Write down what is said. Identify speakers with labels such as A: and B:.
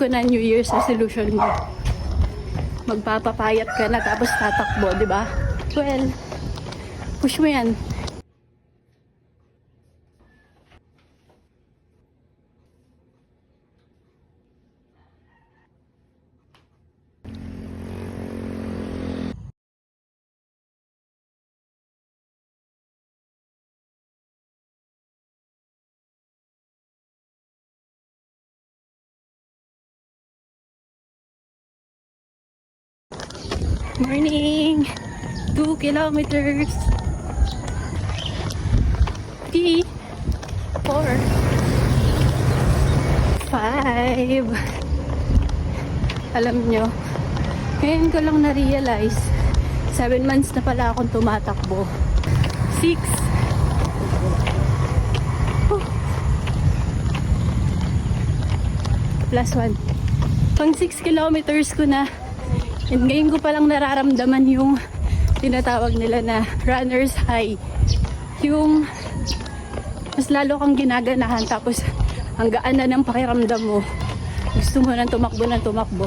A: ko na New Year's resolution mo. Magpapapayat ka na tapos tatakbo, di ba? Well, push mo yan. Morning! 2 kilometers. 3, 4, 5. Alam nyo, ngayon ko lang na-realize 7 months na pala akong tumatakbo. 6. Plus 1. Pang 6 kilometers ko na. And ngayon ko palang nararamdaman yung tinatawag nila na runner's high. Yung mas lalo kang ginaganahan tapos ang gaan na ng pakiramdam mo. Gusto mo nang tumakbo ng tumakbo.